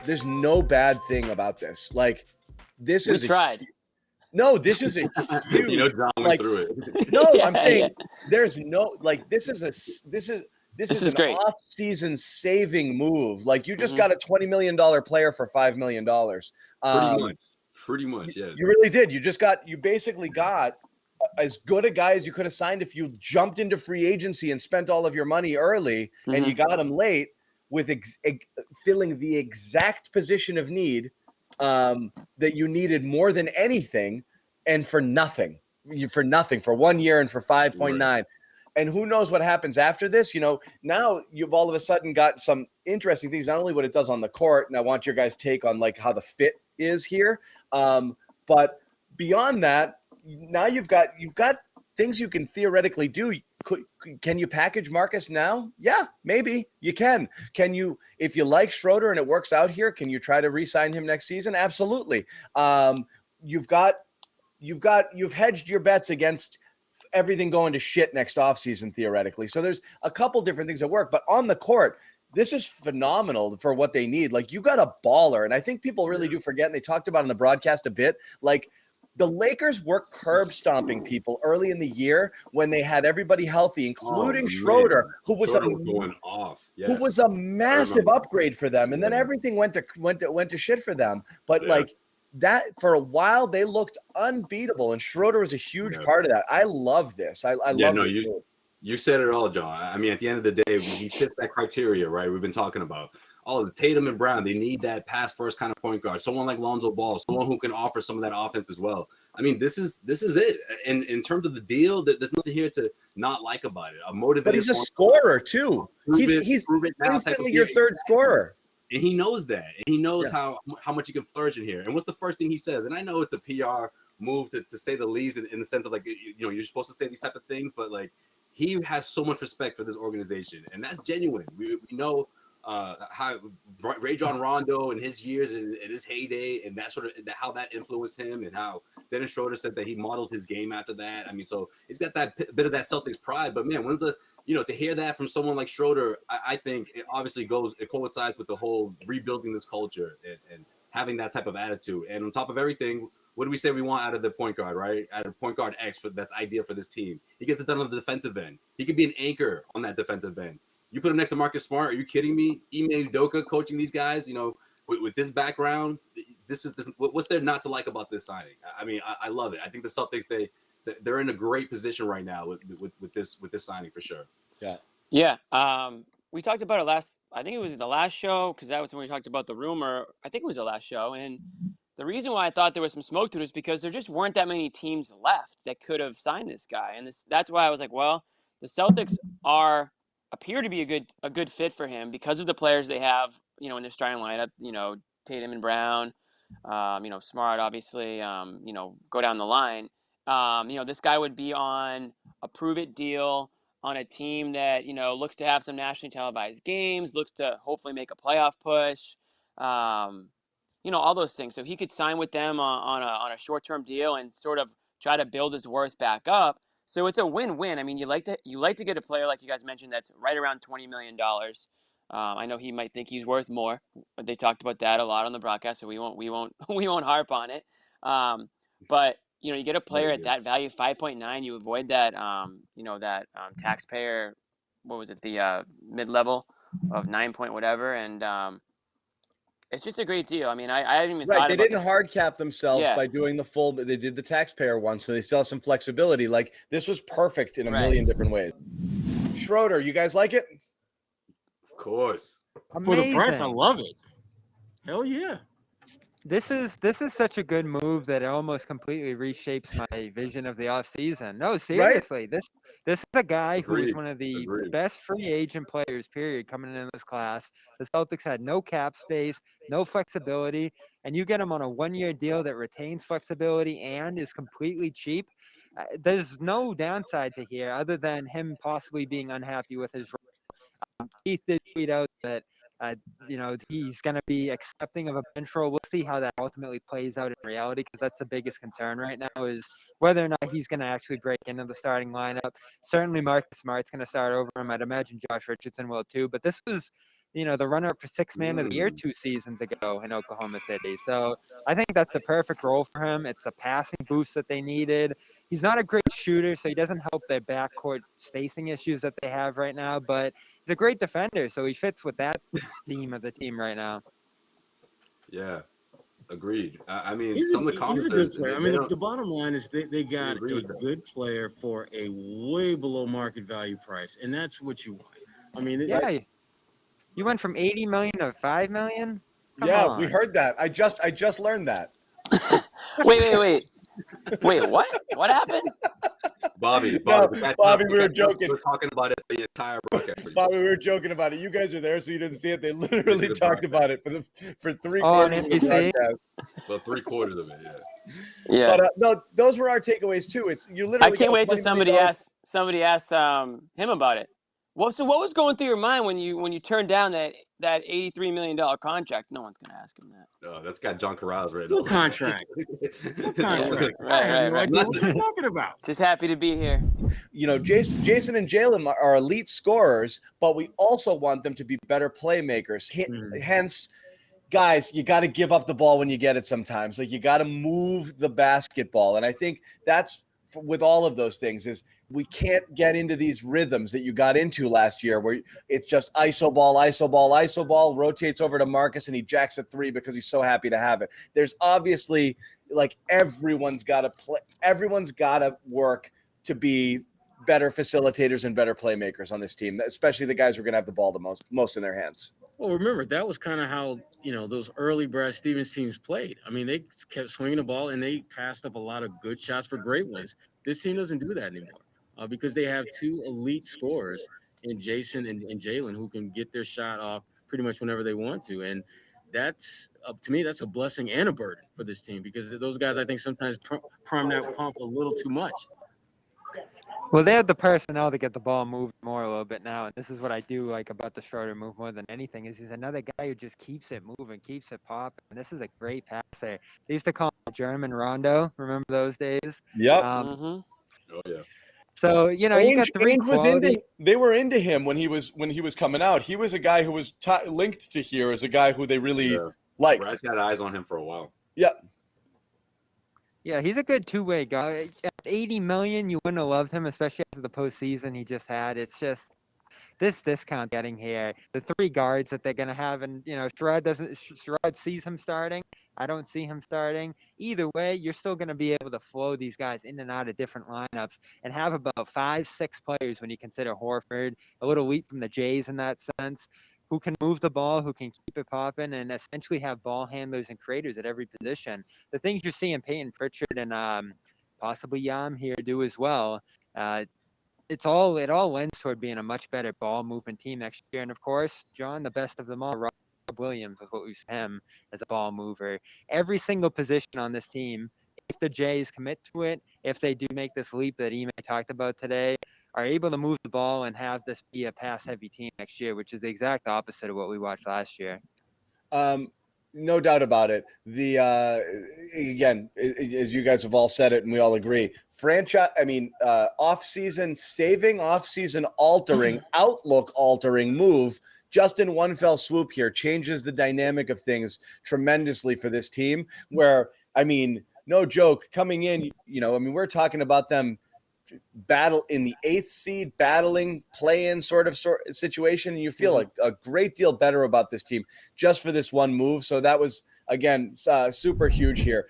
there's no bad thing about this. Like, this We is tried. No, this is a huge. John went like, through it. No, Yeah, I'm saying yeah. there's no like. This is an great. off-season saving move. Like, you just Mhm. got a $20 million player for $5 million. Pretty much, yes. You really did. You basically got as good a guy as you could have signed if you jumped into free agency and spent all of your money early, and you got him late with filling the exact position of need that you needed more than anything, and for nothing, for 1 year and for 5.9. Right. And who knows what happens after this? Now you've all of a sudden got some interesting things, not only what it does on the court, and I want your guys' take on like how the fit is here. But beyond that, now you've got things you can theoretically do. Can you package Marcus now? Yeah, maybe you can. Can you, if you like Schroder and it works out here, can you try to re-sign him next season? Absolutely. You've hedged your bets against everything going to shit next offseason, theoretically. So there's a couple different things that work, but on the court, this is phenomenal for what they need. Like, you got a baller, and I think people really do forget, and they talked about it in the broadcast a bit, like, the Lakers were curb stomping people early in the year when they had everybody healthy, including Schroder, who was going off. Yes. Who was a massive upgrade for them, and then everything went to shit for them. But like that, for a while, they looked unbeatable, and Schroder was a huge part of that. I love this. I love it. You said it all, John. I mean, at the end of the day, he fits that criteria, right? We've been talking about. The Tatum and Brown, they need that pass first kind of point guard. Someone like Lonzo Ball, someone who can offer some of that offense as well. I mean, this is it. And in terms of the deal, there's nothing here to not like about it. A motivated, but he's a scorer too. He's instantly your third scorer. And he knows that. And he knows how much he can flourish in here. And what's the first thing he says? And I know it's a PR move to say the least, in the sense of, like, you're supposed to say these type of things, but like, he has so much respect for this organization, and that's genuine. We know how Rajon Rondo in his years and in his heyday, and that sort of how that influenced him, and how Dennis Schroder said that he modeled his game after that. I mean, so he's got that bit of that Celtics pride. But man, to hear that from someone like Schroder, I think it obviously coincides with the whole rebuilding this culture and having that type of attitude. And on top of everything, what do we say we want out of the point guard, right? Out of point guard X, that's ideal for this team. He gets it done on the defensive end. He could be an anchor on that defensive end. You put him next to Marcus Smart. Are you kidding me? Ime Udoka coaching these guys, with this background, what's there not to like about this signing? I mean, I love it. I think the Celtics, they're in a great position right now with this signing for sure. Yeah. We talked about it I think it was the last show, because that was when we talked about the rumor. I think it was the last show. And the reason why I thought there was some smoke to it is because there just weren't that many teams left that could have signed this guy. And that's why I was like, well, the Celtics appear to be a good fit for him because of the players they have, in their starting lineup, Tatum and Brown, Smart, obviously, go down the line. This guy would be on a prove-it deal on a team that, looks to have some nationally televised games, looks to hopefully make a playoff push, all those things. So he could sign with them on a short-term deal and sort of try to build his worth back up. So it's a win-win. I mean, you like to get a player, like you guys mentioned, that's right around $20 million. I know he might think he's worth more, but they talked about that a lot on the broadcast, so we won't harp on it. But you get a player at that value, 5.9. You avoid that taxpayer. What was it? The mid-level of 9 point whatever, and it's just a great deal. I mean, I haven't even thought They about didn't hard cap themselves by doing the full, but they did the taxpayer one, so they still have some flexibility. Like, this was perfect in a million different ways. Schroder, you guys like it? Of course. Amazing. For the price, I love it. Hell yeah. This is such a good move that it almost completely reshapes my vision of the offseason. No, seriously. This is a guy who is one of the best free agent players, period, coming in this class. The Celtics had no cap space, no flexibility, and you get him on a one-year deal that retains flexibility and is completely cheap. There's no downside to here other than him possibly being unhappy with his role. Keith did tweet out that he's going to be accepting of a bench role. We'll see how that ultimately plays out in reality, because that's the biggest concern right now, is whether or not he's going to actually break into the starting lineup. Certainly Marcus Smart's going to start over him. I'd imagine Josh Richardson will too. But this was the runner-up for sixth man of the year 2 seasons ago in Oklahoma City. So I think that's the perfect role for him. It's the passing boost that they needed. He's not a great shooter, so he doesn't help their backcourt spacing issues that they have right now, but he's a great defender, so he fits with that theme of the team right now. Yeah, agreed. I mean, He's some of the a comments. good player. I mean, the bottom line is they got a good player for a way below market value price, and that's what you want. I mean, you went from 80 million to 5 million. Come yeah, on. we heard that. I just learned that. Wait, what? What happened? Bobby, we were joking. We're talking about it the entire broadcast. Bobby, we were joking about it. You guys are there, so you didn't see it. They literally talked about it for 3 quarters of the broadcast. Well, 3/4 of it, yeah. Yeah. But no, those were our takeaways too. It's you literally. I can't wait till somebody asks him about it. What was going through your mind when you turned down that $83 million contract? No one's gonna ask him that. Oh, that's got John Corrales right now. Contract. Right. What are you talking about? Just happy to be here. Jason and Jalen are elite scorers, but we also want them to be better playmakers. Hence, guys, you got to give up the ball when you get it sometimes. Like, you got to move the basketball. And I think that's with all of those things is we can't get into these rhythms that you got into last year where it's just iso ball, rotates over to Marcus and he jacks a 3 because he's so happy to have it. There's obviously, like, everyone's got to work to be better facilitators and better playmakers on this team, especially the guys who are going to have the ball the most in their hands. Well, remember, that was kind of how, those early Brad Stevens teams played. I mean, they kept swinging the ball and they passed up a lot of good shots for great ones. This team doesn't do that anymore because they have 2 elite scorers in Jason and Jalen who can get their shot off pretty much whenever they want to. And that's, to me, that's a blessing and a burden for this team because those guys, I think, sometimes prime that pump a little too much. Well, they have the personnel to get the ball moved more a little bit now, and this is what I do like about the Schroder move more than anything is he's another guy who just keeps it moving, keeps it popping. And this is a great passer. They used to call him German Rondo. Remember those days? Yep. Oh yeah. So you got 3 quality. They were into him when he was coming out. He was a guy who was linked to here as a guy who they really liked. Brad's had eyes on him for a while. Yep. Yeah, he's a good 2-way guy. At 80 million, you wouldn't have loved him, especially after the postseason he just had. It's just this discount getting here. The 3 guards that they're gonna have, and Sherrod sees him starting. I don't see him starting. Either way, you're still gonna be able to flow these guys in and out of different lineups and have about 5-6 players when you consider Horford, a little leap from the Jays in that sense, who can move the ball, who can keep it popping, and essentially have ball handlers and creators at every position. The things you're seeing Peyton Pritchard and possibly Yam here do as well. It all lends toward being a much better ball movement team next year. And of course, John, the best of them all, Rob Williams, is what we see him as a ball mover. Every single position on this team, if the Jays commit to it, if they do make this leap that Ime talked about today, are able to move the ball and have this be a pass-heavy team next year, which is the exact opposite of what we watched last year. No doubt about it. The again, as you guys have all said it, and we all agree, off-season saving, off-season altering, outlook altering move just in one fell swoop here changes the dynamic of things tremendously for this team. Where, no joke, coming in, we're talking about them battle in the 8th seed, battling play-in sort of situation, and you feel like a great deal better about this team just for this one move. So that was, again, super huge here.